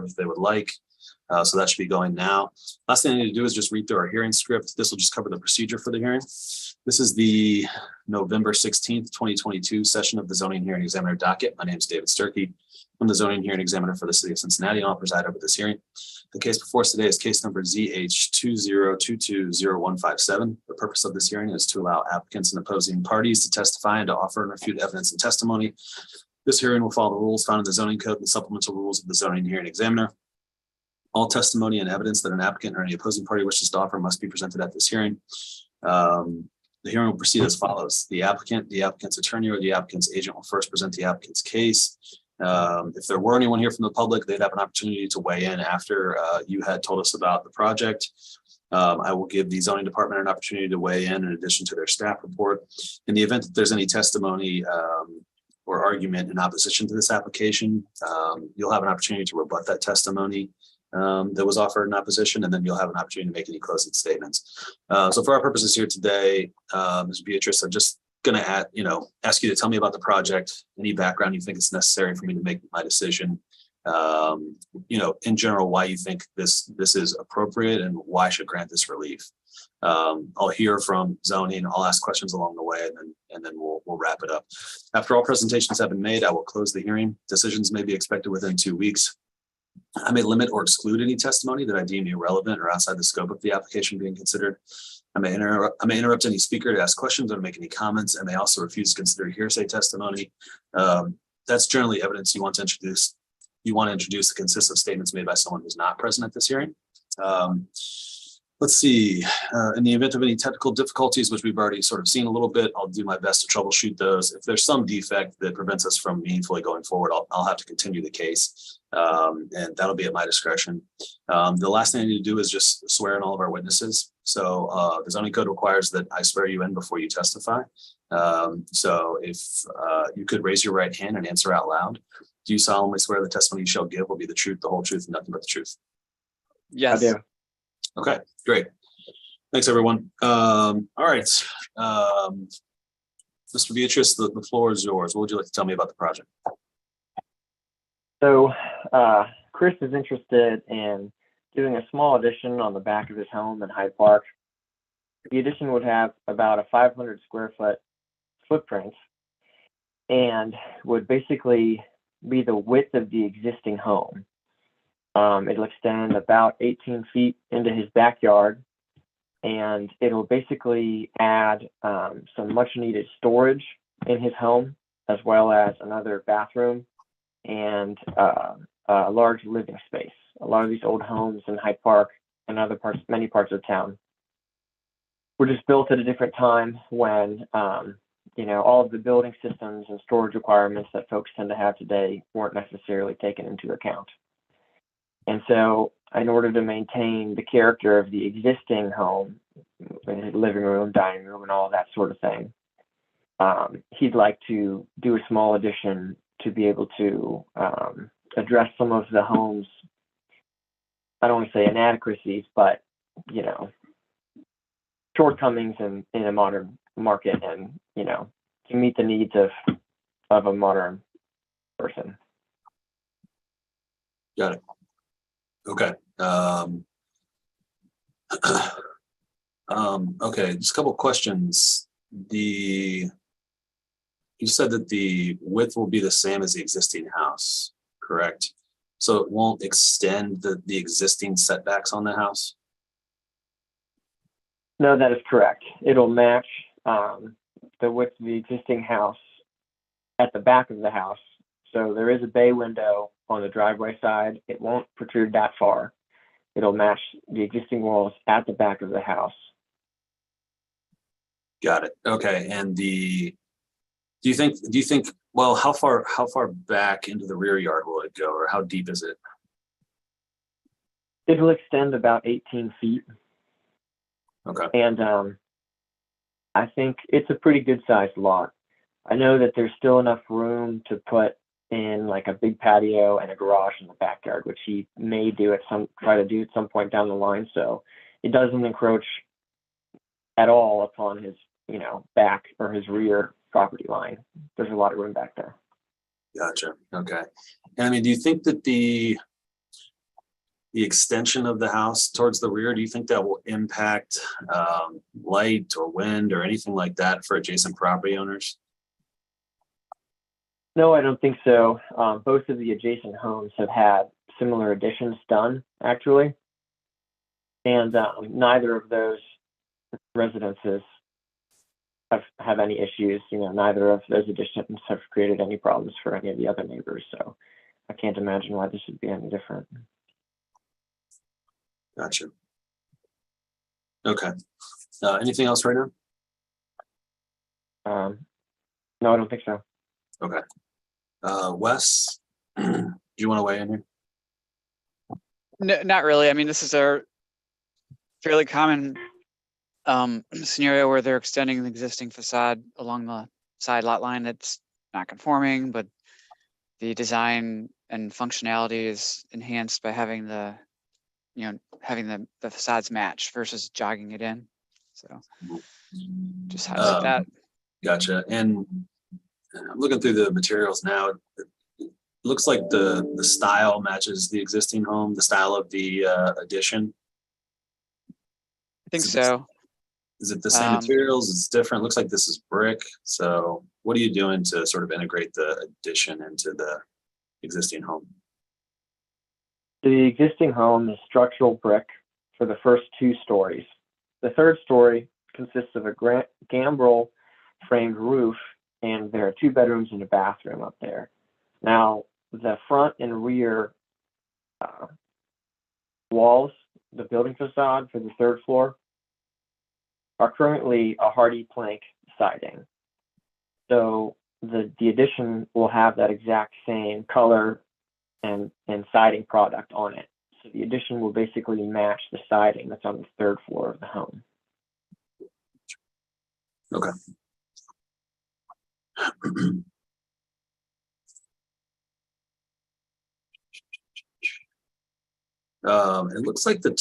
if they would like. So that should be going now. Last thing I need to do is just read through our hearing script. This will just cover the procedure for the hearing. This is the November 16th, 2022 session of the Zoning Hearing Examiner docket. My name is David Sturkey. I'm the Zoning Hearing Examiner for the City of Cincinnati, and I'll preside over this hearing. The case before us today is case number ZH20220157. The purpose of this hearing is to allow applicants and opposing parties to testify and to offer and refute evidence and testimony. This hearing will follow the rules found in the Zoning Code and the supplemental rules of the Zoning Hearing Examiner. All testimony and evidence that an applicant or any opposing party wishes to offer must be presented at this hearing. The hearing will proceed as follows. The applicant, the applicant's attorney, or the applicant's agent will first present the applicant's case. If there were anyone here from the public, they'd have an opportunity to weigh in after you had told us about the project. I will give the zoning department an opportunity to weigh in addition to their staff report. In the event that there's any testimony or argument in opposition to this application, you'll have an opportunity to rebut that testimony that was offered in opposition, and then you'll have an opportunity to make any closing statements. So for our purposes here today, Ms. Beatrice, I'm just going to ask you to tell me about the project, any background you think is necessary for me to make my decision. In general, why you think this is appropriate and why I should grant this relief. I'll hear from zoning. I'll ask questions along the way, and then we'll wrap it up. After all presentations have been made, I will close the hearing. Decisions may be expected within 2 weeks. I may limit or exclude any testimony that I deem irrelevant or outside the scope of the application being considered. I may interrupt any speaker to ask questions or make any comments. I may also refuse to consider hearsay testimony. That's generally evidence you want to introduce. That consists of statements made by someone who's not present at this hearing. Let's see. In the event of any technical difficulties, which we've already sort of seen a little bit, I'll do my best to troubleshoot those. If there's some defect that prevents us from meaningfully going forward, I'll have to continue the case, and that'll be at my discretion. The last thing I need to do is just swear in all of our witnesses. So the zoning code requires that I swear you in before you testify. So if you could raise your right hand and answer out loud. Do you solemnly swear the testimony you shall give will be the truth, the whole truth, and nothing but the truth? Yes. I do. Okay, great. Thanks, everyone. All right. Mr. Beatrice, the floor is yours. What would you like to tell me about the project? So Chris is interested in doing a small addition on the back of his home in Hyde Park. The addition would have about a 500 square foot footprint and would basically be the width of the existing home. It'll extend about 18 feet into his backyard, and it'll basically add some much needed storage in his home, as well as another bathroom and a large living space. A lot of these old homes in Hyde Park and many parts of town were just built at a different time when all of the building systems and storage requirements that folks tend to have today weren't necessarily taken into account. And so in order to maintain the character of the existing home, living room, dining room, and all that sort of thing, he'd like to do a small addition to be able to address some of the home's, I don't want to say inadequacies, but, shortcomings in a modern market, and, to meet the needs of a modern person. Got it. Okay. Okay, just a couple of questions. You said that the width will be the same as the existing house, correct? So it won't extend the existing setbacks on the house? No, that is correct. It'll match the width of the existing house at the back of the house. So there is a bay window on the driveway side. It won't protrude that far. It'll match the existing walls at the back of the house. Got it. Okay. And do you think, well, how far back into the rear yard will it go, or how deep is it? It'll extend about 18 feet. Okay. And I think it's a pretty good sized lot. I know that there's still enough room to put in like a big patio and a garage in the backyard, which he may try to do at some point down the line. So it doesn't encroach at all upon his, back or his rear property line. There's a lot of room back there. Gotcha. Okay. And I mean, do you think that the the extension of the house towards the rear, do you think that will impact light or wind or anything like that for adjacent property owners? No, I don't think so. Both of the adjacent homes have had similar additions done, actually. And neither of those residences have any issues. You know, neither of those additions have created any problems for any of the other neighbors. So I can't imagine why this would be any different. Gotcha. Okay. Anything else right now? No, I don't think so. Okay. Wes, do you want to weigh in here? No, not really. I mean, this is a fairly common scenario where they're extending the existing facade along the side lot line that's not conforming, but the design and functionality is enhanced by having the, having the facades match versus jogging it in. So just highlight that. Gotcha. And I'm looking through the materials now. It looks like the style matches the existing home, the style of the addition. I think so. Is it the same materials? It's different. Looks like this is brick. So what are you doing to sort of integrate the addition into the existing home? The existing home is structural brick for the first 2 stories. The third story consists of a gambrel framed roof, and there are 2 bedrooms and a bathroom up there. Now, the front and rear walls, the building facade for the 3rd floor, are currently a hardy plank siding. So the addition will have that exact same color and siding product on it. So the addition will basically match the siding that's on the 3rd floor of the home. Okay. It looks like the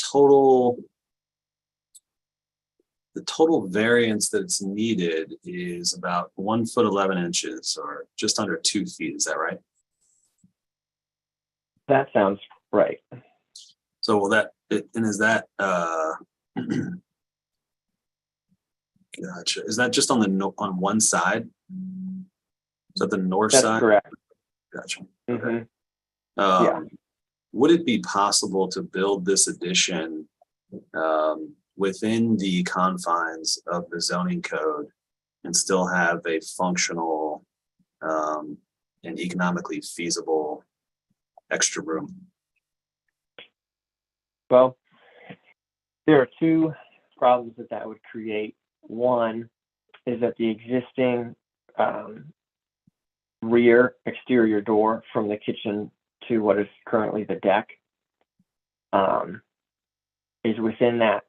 total variance that's needed is about 1 foot 11 inches, or just under 2 feet. Is that right? That sounds right. So will that, and is that gotcha. Is that just on on one side? Is that the north That's side? correct. Gotcha. Mm-hmm. Okay. Yeah. Would it be possible to build this addition within the confines of the zoning code and still have a functional and economically feasible extra room? Well, there are 2 problems that would create. One is that the existing rear exterior door from the kitchen to what is currently the deck is within that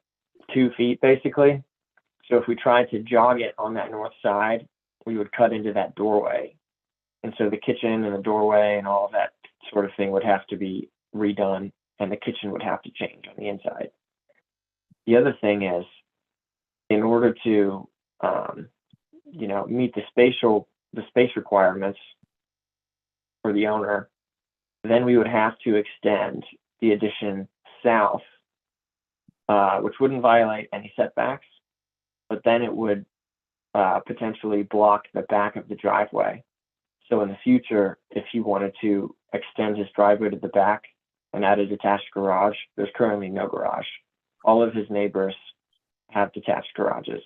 2 feet, basically. So if we tried to jog it on that north side, we would cut into that doorway. And so the kitchen and the doorway and all of that sort of thing would have to be redone, and the kitchen would have to change on the inside. The other thing is, in order to meet the space requirements for the owner, then we would have to extend the addition south, which wouldn't violate any setbacks, but then it would potentially block the back of the driveway. So in the future, if he wanted to extend his driveway to the back and add a detached garage, there's currently no garage. All of his neighbors have detached garages.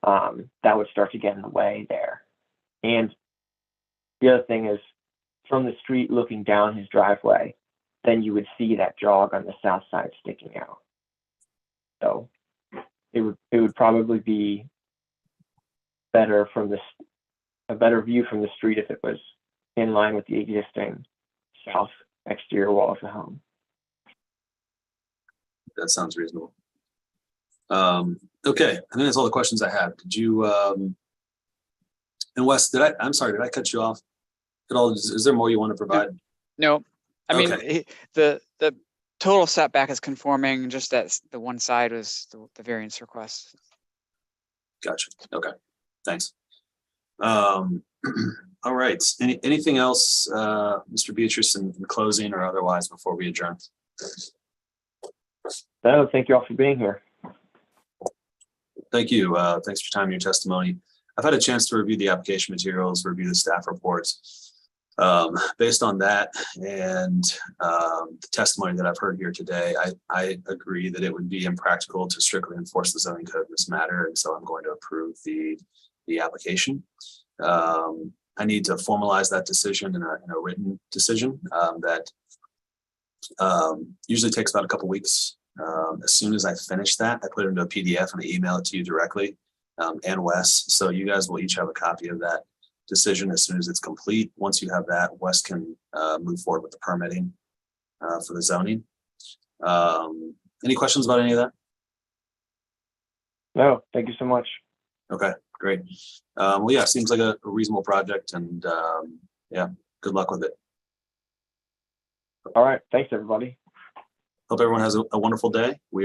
That would start to get in the way there. And the other thing is, from the street looking down his driveway, then you would see that jog on the south side sticking out. So it would probably be better a better view from the street if it was in line with the existing south exterior wall of the home. That sounds reasonable. Okay, I think that's all the questions I have. Did you and Wes, I'm sorry, did I cut you off at all? Is there more you want to provide? No, I mean, Okay. the total setback is conforming, just that the one side was the variance request. Gotcha. Okay, thanks. All right, anything else, Mr. Beatrice, in closing or otherwise before we adjourn? No, thank you all for being here. Thank you. Thanks for your time and your testimony. I've had a chance to review the application materials, review the staff reports. Based on that and the testimony that I've heard here today, I agree that it would be impractical to strictly enforce the zoning code in this matter, and so I'm going to approve the application. I need to formalize that decision in a written decision that usually takes about a couple weeks. As soon as I finish that, I put it into a PDF and I email it to you directly, and Wes. So you guys will each have a copy of that decision as soon as it's complete. Once you have that, Wes can move forward with the permitting for the zoning. Any questions about any of that? No, thank you so much. Okay, great. Well, yeah, seems like a reasonable project, and yeah, good luck with it. All right. Thanks, everybody. Hope everyone has a wonderful day. We